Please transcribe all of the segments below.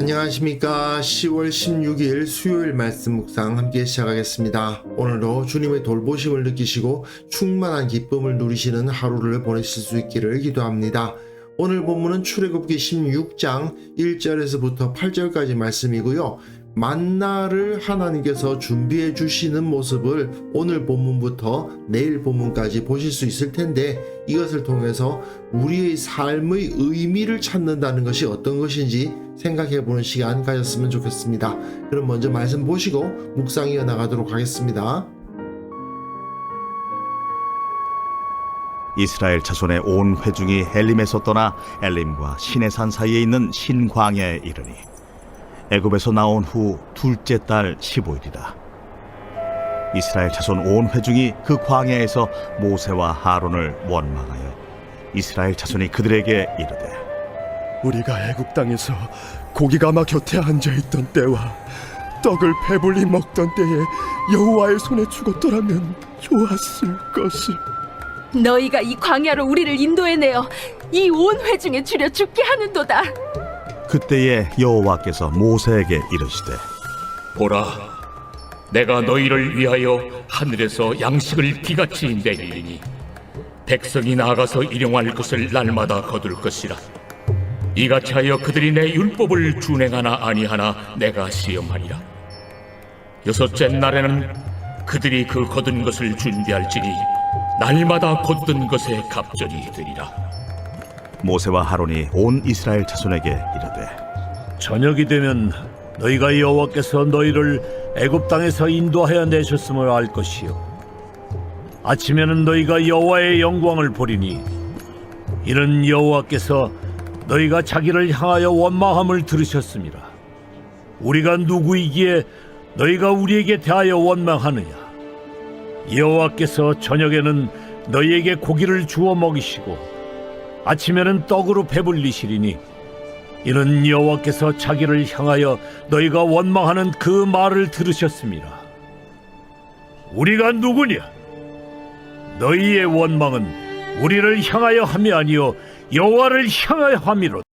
안녕하십니까. 10월 16일 수요일 말씀 묵상 함께 시작하겠습니다. 오늘도 주님의 돌보심을 느끼시고 충만한 기쁨을 누리시는 하루를 보내실 수 있기를 기도합니다. 오늘 본문은 출애굽기 16장 1절에서부터 8절까지 말씀이고요. 만나를 하나님께서 준비해 주시는 모습을 오늘 본문부터 내일 본문까지 보실 수 있을 텐데, 이것을 통해서 우리의 삶의 의미를 찾는다는 것이 어떤 것인지 생각해 보는 시간 가졌으면 좋겠습니다. 그럼 먼저 말씀 보시고 묵상 이어나가도록 하겠습니다. 이스라엘 자손의 온 회중이 엘림에서 떠나 엘림과 시내산 사이에 있는 신광야에 이르니 애굽에서 나온 후 둘째 달 15일이라. 이스라엘 자손 온 회중이 그 광야에서 모세와 하론을 원망하여 이스라엘 자손이 그들에게 이르되, 우리가 애굽 땅에서 고기가마 곁에 앉아있던 때와 떡을 배불리 먹던 때에 여호와의 손에 죽었더라면 좋았을 것을. 너희가 이 광야로 우리를 인도해내어 이 온 회중에 줄여 죽게 하는도다. 그때에 여호와께서 모세에게 이르시되, 보라, 내가 너희를 위하여 하늘에서 양식을 비같이 내리리니 백성이 나아가서 일용할 것을 날마다 거둘 것이라. 이같이 하여 그들이 내 율법을 준행하나 아니하나 내가 시험하리라. 여섯째 날에는 그들이 그 거둔 것을 준비할지니 날마다 거둔 것에 갑절이 되리라. 모세와 하론이 온 이스라엘 자손에게 이르되, 저녁이 되면 너희가 여호와께서 너희를 애굽 땅에서 인도하여 내셨음을 알 것이요, 아침에는 너희가 여호와의 영광을 보리니 이는 여호와께서 너희가 자기를 향하여 원망함을 들으셨습니다. 우리가 누구이기에 너희가 우리에게 대하여 원망하느냐? 여호와께서 저녁에는 너희에게 고기를 주어 먹이시고 아침에는 떡으로 배불리시리니 이는 여호와께서 자기를 향하여 너희가 원망하는 그 말을 들으셨습니다. 우리가 누구냐? 너희의 원망은 우리를 향하여 함이 아니요 여호와를 향하여 함이로다.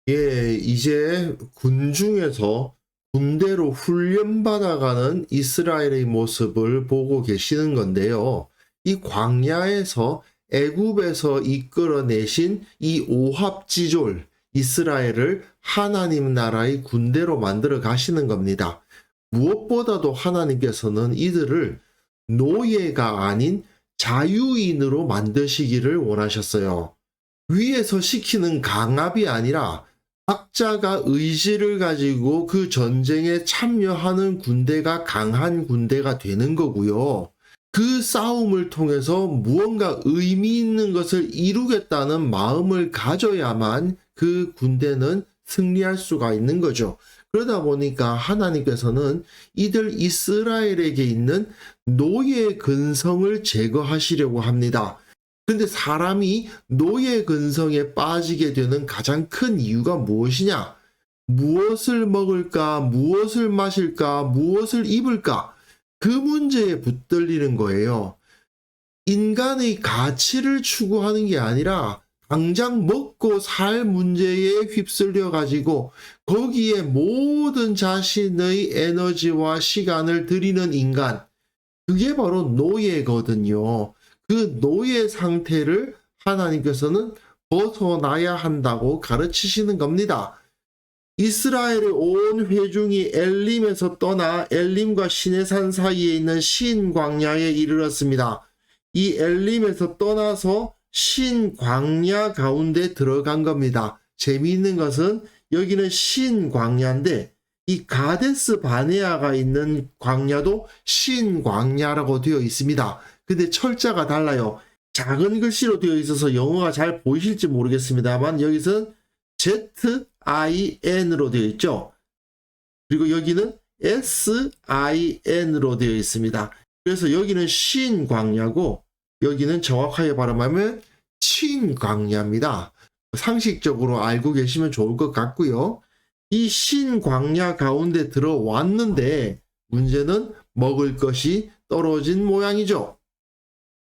이제 군중에서 군대로 훈련받아가는 이스라엘의 모습을 보고 계시는 건데요. 이 광야에서 애굽에서 이끌어내신 이 오합지졸 이스라엘을 하나님 나라의 군대로 만들어 가시는 겁니다. 무엇보다도 하나님께서는 이들을 노예가 아닌 자유인으로 만드시기를 원하셨어요. 위에서 시키는 강압이 아니라 각자가 의지를 가지고 그 전쟁에 참여하는 군대가 강한 군대가 되는 거고요. 그 싸움을 통해서 무언가 의미 있는 것을 이루겠다는 마음을 가져야만 그 군대는 승리할 수가 있는 거죠. 그러다 보니까 하나님께서는 이들 이스라엘에게 있는 노예 근성을 제거하시려고 합니다. 근데 사람이 노예 근성에 빠지게 되는 가장 큰 이유가 무엇이냐? 무엇을 먹을까? 무엇을 마실까? 무엇을 입을까? 그 문제에 붙들리는 거예요. 인간의 가치를 추구하는 게 아니라 당장 먹고 살 문제에 휩쓸려 가지고 거기에 모든 자신의 에너지와 시간을 들이는 인간, 그게 바로 노예거든요. 그 노예 상태를 하나님께서는 벗어나야 한다고 가르치시는 겁니다. 이스라엘의 온 회중이 엘림에서 떠나 엘림과 시내산 사이에 있는 신광야에 이르렀습니다. 이 엘림에서 떠나서 신광야 가운데 들어간 겁니다. 재미있는 것은 여기는 신광야인데 이 가데스 바네아가 있는 광야도 신광야라고 되어 있습니다. 근데 철자가 달라요. 작은 글씨로 되어 있어서 영어가 잘 보이실지 모르겠습니다만 여기서는 ZIN으로 되어 있죠. 그리고 여기는 SIN으로 되어 있습니다. 그래서 여기는 신광야고 여기는 정확하게 발음하면 신광야입니다. 상식적으로 알고 계시면 좋을 것 같고요. 이 신광야 가운데 들어왔는데 문제는 먹을 것이 떨어진 모양이죠.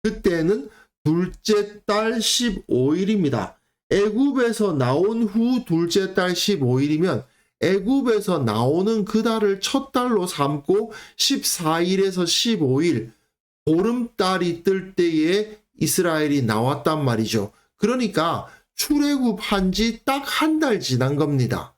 그때는 둘째 달 15일입니다. 애굽에서 나온 후 둘째 달 15일이면 애굽에서 나오는 그 달을 첫 달로 삼고 14일에서 15일 보름달이 뜰 때에 이스라엘이 나왔단 말이죠. 그러니까 출애굽한 지 딱 한 달 지난 겁니다.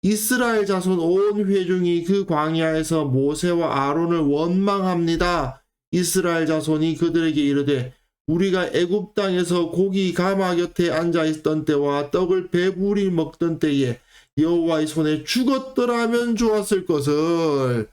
이스라엘 자손 온 회중이 그 광야에서 모세와 아론을 원망합니다. 이스라엘 자손이 그들에게 이르되 우리가 애굽 땅에서 고기 가마 곁에 앉아 있던 때와 떡을 배불리 먹던 때에 여호와의 손에 죽었더라면 좋았을 것을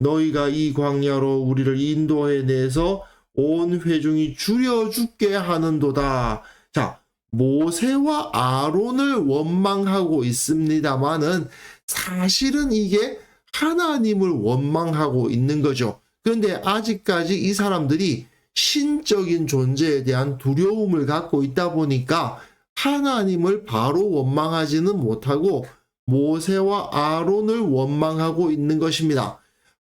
너희가 이 광야로 우리를 인도해내서 온 회중이 줄여 죽게 하는도다. 자, 모세와 아론을 원망하고 있습니다만은 사실은 이게 하나님을 원망하고 있는 거죠. 그런데 아직까지 이 사람들이 신적인 존재에 대한 두려움을 갖고 있다 보니까 하나님을 바로 원망하지는 못하고 모세와 아론을 원망하고 있는 것입니다.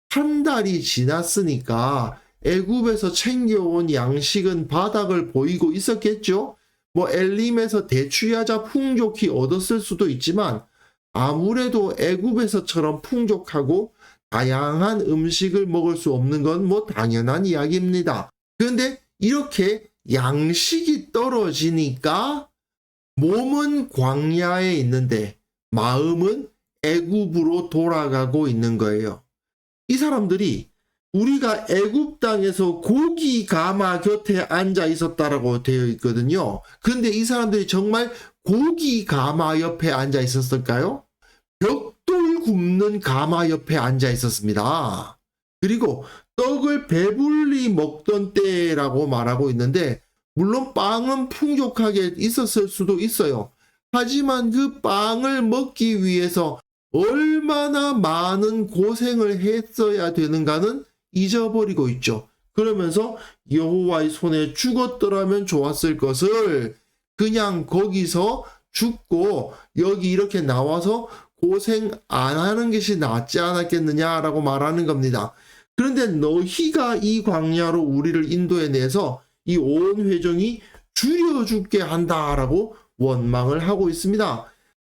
한 달이 지났으니까 애굽에서 챙겨온 양식은 바닥을 보이고 있었겠죠. 뭐 엘림에서 대추야자 풍족히 얻었을 수도 있지만 아무래도 애굽에서처럼 풍족하고 다양한 음식을 먹을 수 없는 건 뭐 당연한 이야기입니다. 그런데 이렇게 양식이 떨어지니까 몸은 광야에 있는데 마음은 애굽으로 돌아가고 있는 거예요. 이 사람들이 우리가 애굽 땅에서 고기 가마 곁에 앉아 있었다라고 되어 있거든요. 그런데 이 사람들이 정말 고기 가마 옆에 앉아 있었을까요? 벽돌 굽는 가마 옆에 앉아 있었습니다. 그리고 떡을 배불리 먹던 때라고 말하고 있는데 물론 빵은 풍족하게 있었을 수도 있어요. 하지만 그 빵을 먹기 위해서 얼마나 많은 고생을 했어야 되는가는 잊어버리고 있죠. 그러면서 여호와의 손에 죽었더라면 좋았을 것을 그냥 거기서 죽고 여기 이렇게 나와서 고생 안 하는 것이 낫지 않았겠느냐라고 말하는 겁니다. 그런데 너희가 이 광야로 우리를 인도해내서 이 온 회중이 줄여 죽게 한다라고 원망을 하고 있습니다.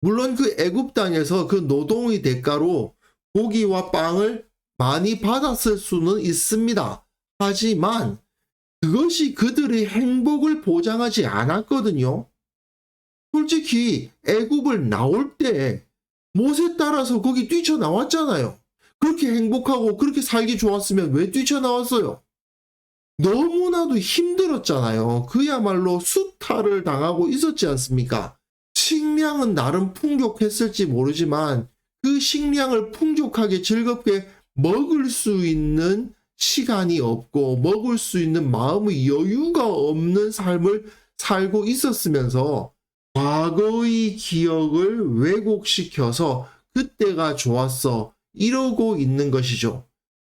물론 그 애굽 땅에서 그 노동의 대가로 고기와 빵을 많이 받았을 수는 있습니다. 하지만 그것이 그들의 행복을 보장하지 않았거든요. 솔직히 애굽을 나올 때 모세 따라서 거기 뛰쳐나왔잖아요. 그렇게 행복하고 그렇게 살기 좋았으면 왜 뛰쳐나왔어요? 너무나도 힘들었잖아요. 그야말로 수탈을 당하고 있었지 않습니까? 식량은 나름 풍족했을지 모르지만 그 식량을 풍족하게 즐겁게 먹을 수 있는 시간이 없고 먹을 수 있는 마음의 여유가 없는 삶을 살고 있었으면서 과거의 기억을 왜곡시켜서 그때가 좋았어 이러고 있는 것이죠.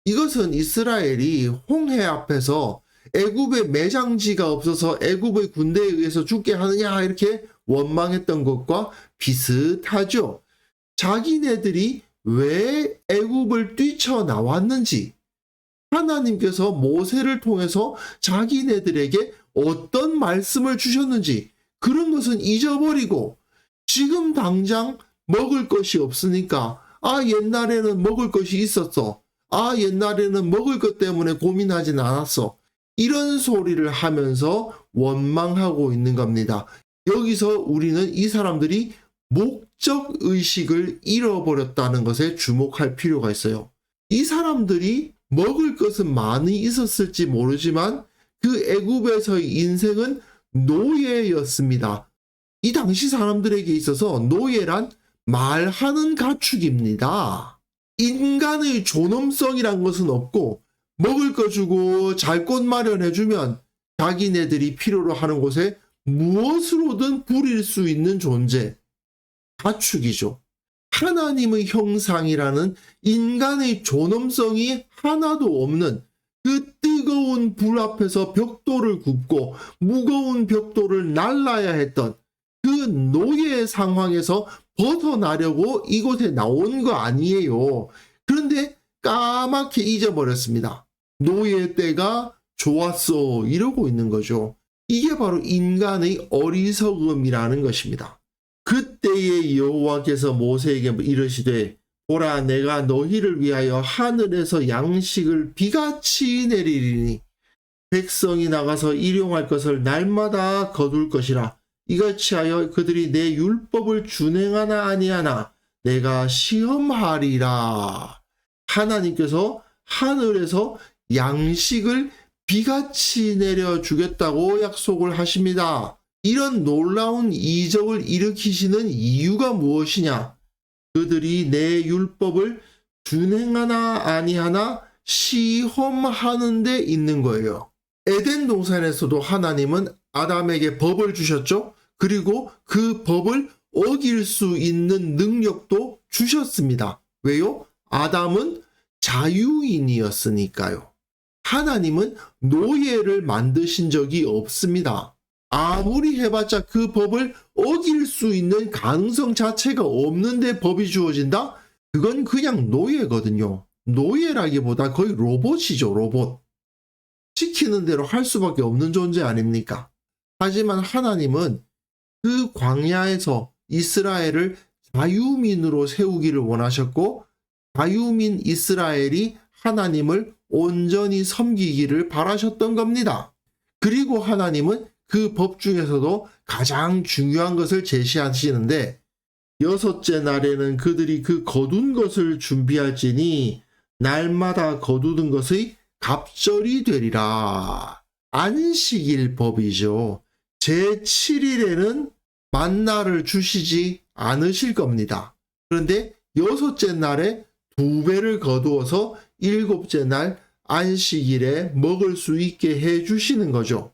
이것은 이스라엘이 홍해 앞에서 애굽의 매장지가 없어서 애굽의 군대에 의해서 죽게 하느냐 이렇게 원망했던 것과 비슷하죠. 자기네들이 왜 애굽을 뛰쳐나왔는지 하나님께서 모세를 통해서 자기네들에게 어떤 말씀을 주셨는지 그런 것은 잊어버리고 지금 당장 먹을 것이 없으니까 옛날에는 먹을 것이 있었어. 옛날에는 먹을 것 때문에 고민하진 않았어. 이런 소리를 하면서 원망하고 있는 겁니다. 여기서 우리는 이 사람들이 목적 의식을 잃어버렸다는 것에 주목할 필요가 있어요. 이 사람들이 먹을 것은 많이 있었을지 모르지만 그 애굽에서의 인생은 노예였습니다. 이 당시 사람들에게 있어서 노예란 말하는 가축입니다. 인간의 존엄성이란 것은 없고 먹을 거 주고 잘 곳 마련해주면 자기네들이 필요로 하는 곳에 무엇으로든 부릴 수 있는 존재, 가축이죠. 하나님의 형상이라는 인간의 존엄성이 하나도 없는 그 뜨거운 불 앞에서 벽돌을 굽고 무거운 벽돌을 날라야 했던 그 노예 상황에서 벗어나려고 이곳에 나온 거 아니에요. 그런데 까맣게 잊어버렸습니다. 노예 때가 좋았어 이러고 있는 거죠. 이게 바로 인간의 어리석음이라는 것입니다. 그때에 여호와께서 모세에게 이르시되 보라 내가 너희를 위하여 하늘에서 양식을 비같이 내리리니 백성이 나가서 일용할 것을 날마다 거둘 것이라. 이같이 하여 그들이 내 율법을 준행하나 아니하나 내가 시험하리라. 하나님께서 하늘에서 양식을 비같이 내려주겠다고 약속을 하십니다. 이런 놀라운 이적을 일으키시는 이유가 무엇이냐? 그들이 내 율법을 준행하나 아니하나 시험하는 데 있는 거예요. 에덴 동산에서도 하나님은 아담에게 법을 주셨죠. 그리고 그 법을 어길 수 있는 능력도 주셨습니다. 왜요? 아담은 자유인이었으니까요. 하나님은 노예를 만드신 적이 없습니다. 아무리 해봤자 그 법을 어길 수 있는 가능성 자체가 없는데 법이 주어진다? 그건 그냥 노예거든요. 노예라기보다 거의 로봇이죠, 로봇. 시키는 대로 할 수밖에 없는 존재 아닙니까? 하지만 하나님은 그 광야에서 이스라엘을 자유민으로 세우기를 원하셨고, 자유민 이스라엘이 하나님을 온전히 섬기기를 바라셨던 겁니다. 그리고 하나님은 그 법 중에서도 가장 중요한 것을 제시하시는데, 여섯째 날에는 그들이 그 거둔 것을 준비할지니 날마다 거두는 것의 갑절이 되리라. 안식일 법이죠. 제7일에는 만나를 주시지 않으실 겁니다. 그런데 여섯째 날에 2배를 거두어서 7째 날 안식일에 먹을 수 있게 해 주시는 거죠.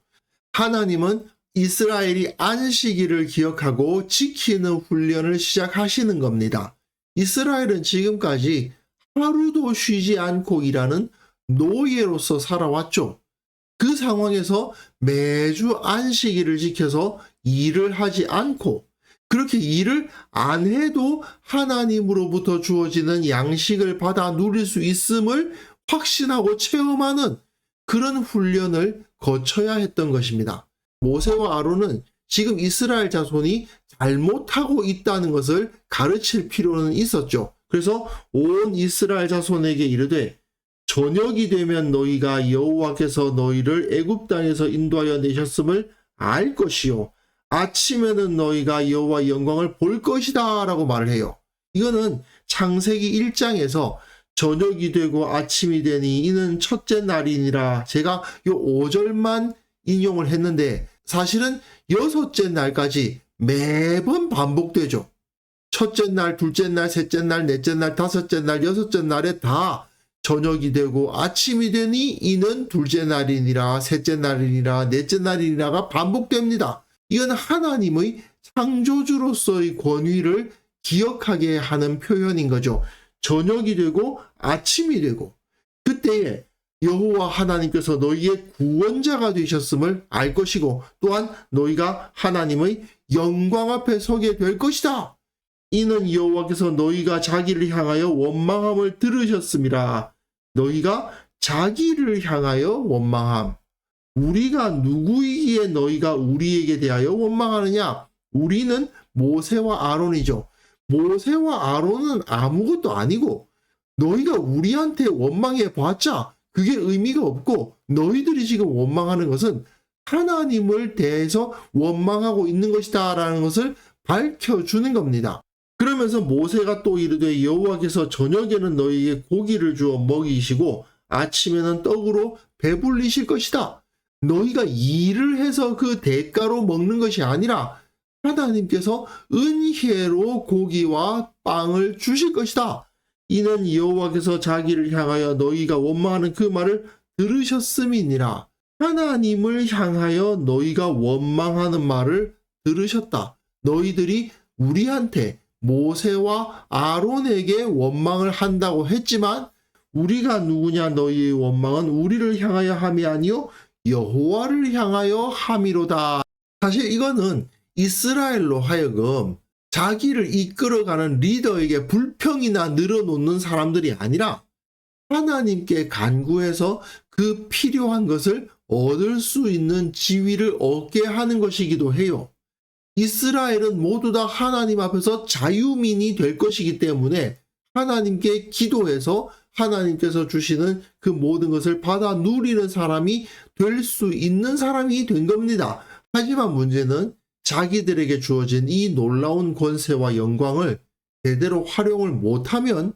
하나님은 이스라엘이 안식일을 기억하고 지키는 훈련을 시작하시는 겁니다. 이스라엘은 지금까지 하루도 쉬지 않고 일하는 노예로서 살아왔죠. 그 상황에서 매주 안식일을 지켜서 일을 하지 않고 그렇게 일을 안 해도 하나님으로부터 주어지는 양식을 받아 누릴 수 있음을 확신하고 체험하는 그런 훈련을 거쳐야 했던 것입니다. 모세와 아론은 지금 이스라엘 자손이 잘못하고 있다는 것을 가르칠 필요는 있었죠. 그래서 온 이스라엘 자손에게 이르되 저녁이 되면 너희가 여호와께서 너희를 애굽 땅에서 인도하여 내셨음을 알 것이요 아침에는 너희가 여호와의 영광을 볼 것이다 라고 말을 해요. 이거는 창세기 1장에서 저녁이 되고 아침이 되니 이는 첫째 날이니라 제가 요 5절만 인용을 했는데 사실은 6째 날까지 매번 반복되죠. 첫째 날, 둘째 날, 셋째 날, 넷째 날, 다섯째 날, 6째 날에 다 저녁이 되고 아침이 되니 이는 둘째 날이니라 셋째 날이니라 넷째 날이니라가 반복됩니다. 이건 하나님의 창조주로서의 권위를 기억하게 하는 표현인 거죠. 저녁이 되고 아침이 되고 그때에 여호와 하나님께서 너희의 구원자가 되셨음을 알 것이고 또한 너희가 하나님의 영광 앞에 서게 될 것이다. 이는 여호와께서 너희가 자기를 향하여 원망함을 들으셨음이라. 너희가 자기를 향하여 원망함. 우리가 누구이기에 너희가 우리에게 대하여 원망하느냐? 우리는 모세와 아론이죠. 모세와 아론은 아무것도 아니고 너희가 우리한테 원망해 봤자 그게 의미가 없고 너희들이 지금 원망하는 것은 하나님을 대해서 원망하고 있는 것이다 라는 것을 밝혀주는 겁니다. 그러면서 모세가 또 이르되 여호와께서 저녁에는 너희에게 고기를 주어 먹이시고 아침에는 떡으로 배불리실 것이다. 너희가 일을 해서 그 대가로 먹는 것이 아니라 하나님께서 은혜로 고기와 빵을 주실 것이다. 이는 여호와께서 자기를 향하여 너희가 원망하는 그 말을 들으셨음이니라. 하나님을 향하여 너희가 원망하는 말을 들으셨다. 너희들이 우리한테 모세와 아론에게 원망을 한다고 했지만 우리가 누구냐 너희의 원망은 우리를 향하여 함이 아니요 여호와를 향하여 함이로다. 사실 이거는 이스라엘로 하여금 자기를 이끌어가는 리더에게 불평이나 늘어놓는 사람들이 아니라 하나님께 간구해서 그 필요한 것을 얻을 수 있는 지위를 얻게 하는 것이기도 해요. 이스라엘은 모두 다 하나님 앞에서 자유민이 될 것이기 때문에 하나님께 기도해서 하나님께서 주시는 그 모든 것을 받아 누리는 사람이 될 수 있는 사람이 된 겁니다. 하지만 문제는 자기들에게 주어진 이 놀라운 권세와 영광을 제대로 활용을 못하면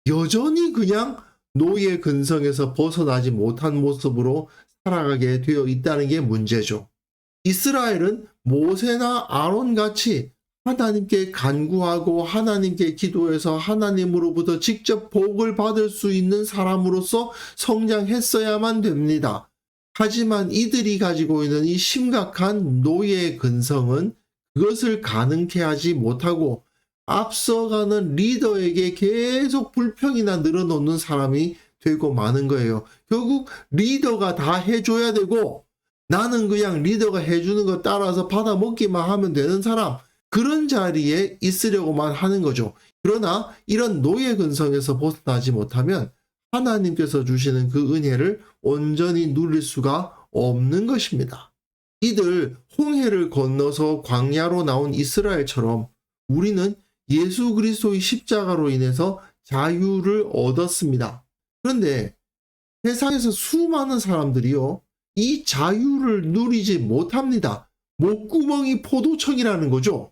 여전히 그냥 노예 근성에서 벗어나지 못한 모습으로 살아가게 되어 있다는 게 문제죠. 이스라엘은 모세나 아론 같이 하나님께 간구하고 하나님께 기도해서 하나님으로부터 직접 복을 받을 수 있는 사람으로서 성장했어야만 됩니다. 하지만 이들이 가지고 있는 이 심각한 노예 근성은 그것을 가능케 하지 못하고 앞서가는 리더에게 계속 불평이나 늘어놓는 사람이 되고 마는 거예요. 결국 리더가 다 해줘야 되고 나는 그냥 리더가 해주는 거 따라서 받아 먹기만 하면 되는 사람, 그런 자리에 있으려고만 하는 거죠. 그러나 이런 노예 근성에서 벗어나지 못하면 하나님께서 주시는 그 은혜를 온전히 누릴 수가 없는 것입니다. 이들 홍해를 건너서 광야로 나온 이스라엘처럼 우리는 예수 그리스도의 십자가로 인해서 자유를 얻었습니다. 그런데 세상에서 수많은 사람들이요, 이 자유를 누리지 못합니다. 목구멍이 포도청이라는 거죠.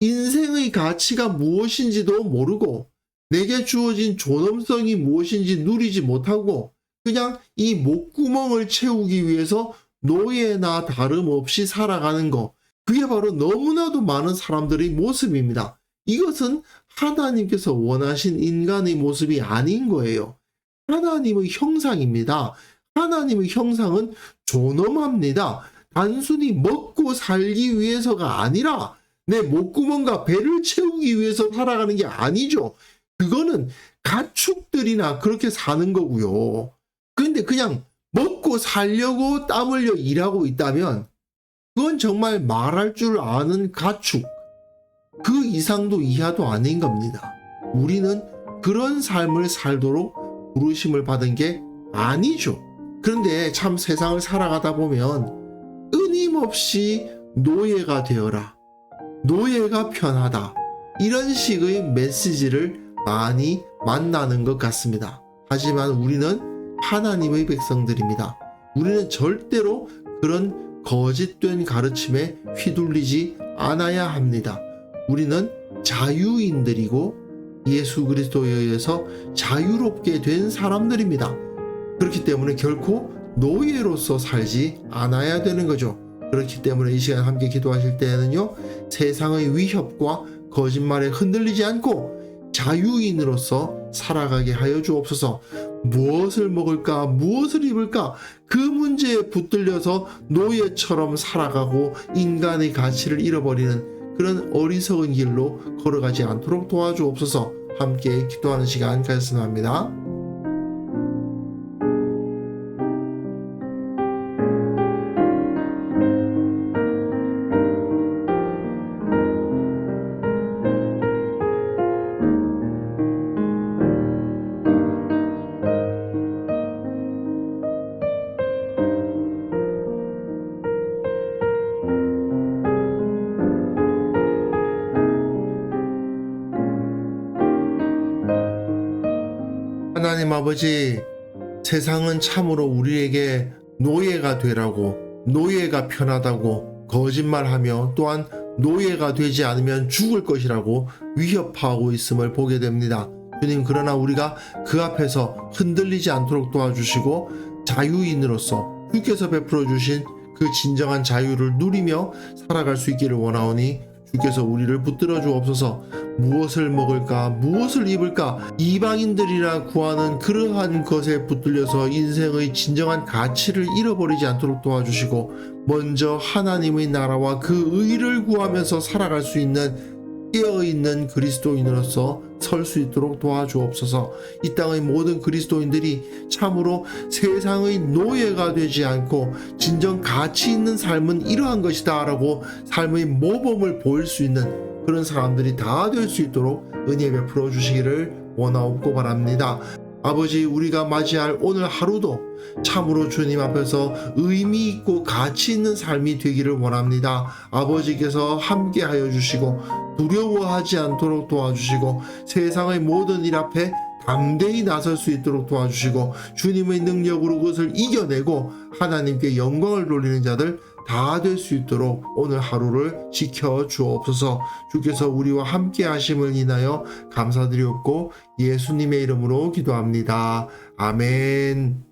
인생의 가치가 무엇인지도 모르고 내게 주어진 존엄성이 무엇인지 누리지 못하고 그냥 이 목구멍을 채우기 위해서 노예나 다름없이 살아가는 거, 그게 바로 너무나도 많은 사람들의 모습입니다. 이것은 하나님께서 원하신 인간의 모습이 아닌 거예요. 하나님의 형상입니다. 하나님의 형상은 존엄합니다. 단순히 먹고 살기 위해서가 아니라 내 목구멍과 배를 채우기 위해서 살아가는 게 아니죠. 그거는 가축들이나 그렇게 사는 거고요. 그런데 그냥 먹고 살려고 땀 흘려 일하고 있다면 그건 정말 말할 줄 아는 가축, 그 이상도 이하도 아닌 겁니다. 우리는 그런 삶을 살도록 부르심을 받은 게 아니죠. 그런데 참 세상을 살아가다 보면 끊임없이 노예가 되어라, 노예가 편하다, 이런 식의 메시지를 많이 만나는 것 같습니다. 하지만 우리는 하나님의 백성들입니다. 우리는 절대로 그런 거짓된 가르침에 휘둘리지 않아야 합니다. 우리는 자유인들이고 예수 그리스도에 의해서 자유롭게 된 사람들입니다. 그렇기 때문에 결코 노예로서 살지 않아야 되는 거죠. 그렇기 때문에 이 시간 함께 기도하실 때에는요, 세상의 위협과 거짓말에 흔들리지 않고 자유인으로서 살아가게 하여 주옵소서. 무엇을 먹을까, 무엇을 입을까, 그 문제에 붙들려서 노예처럼 살아가고 인간의 가치를 잃어버리는 그런 어리석은 길로 걸어가지 않도록 도와주옵소서. 함께 기도하는 시간 가졌으면 합니다. 하나님 아버지, 세상은 참으로 우리에게 노예가 되라고, 노예가 편하다고 거짓말하며 또한 노예가 되지 않으면 죽을 것이라고 위협하고 있음을 보게 됩니다. 주님, 그러나 우리가 그 앞에서 흔들리지 않도록 도와주시고 자유인으로서 주께서 베풀어 주신 그 진정한 자유를 누리며 살아갈 수 있기를 원하오니 주께서 우리를 붙들어 주옵소서. 무엇을 먹을까, 무엇을 입을까, 이방인들이라 구하는 그러한 것에 붙들려서 인생의 진정한 가치를 잃어버리지 않도록 도와주시고 먼저 하나님의 나라와 그 의를 구하면서 살아갈 수 있는 깨어있는 그리스도인으로서 설 수 있도록 도와주옵소서. 이 땅의 모든 그리스도인들이 참으로 세상의 노예가 되지 않고 진정 가치 있는 삶은 이러한 것이다 라고 삶의 모범을 보일 수 있는 그런 사람들이 다 될 수 있도록 은혜 베풀어 주시기를 원하옵고 바랍니다. 아버지, 우리가 맞이할 오늘 하루도 참으로 주님 앞에서 의미 있고 가치 있는 삶이 되기를 원합니다. 아버지께서 함께하여 주시고 두려워하지 않도록 도와주시고 세상의 모든 일 앞에 담대히 나설 수 있도록 도와주시고 주님의 능력으로 그것을 이겨내고 하나님께 영광을 돌리는 자들 다 될 수 있도록 오늘 하루를 지켜 주옵소서. 주께서 우리와 함께 하심을 인하여 감사드리옵고 예수님의 이름으로 기도합니다. 아멘.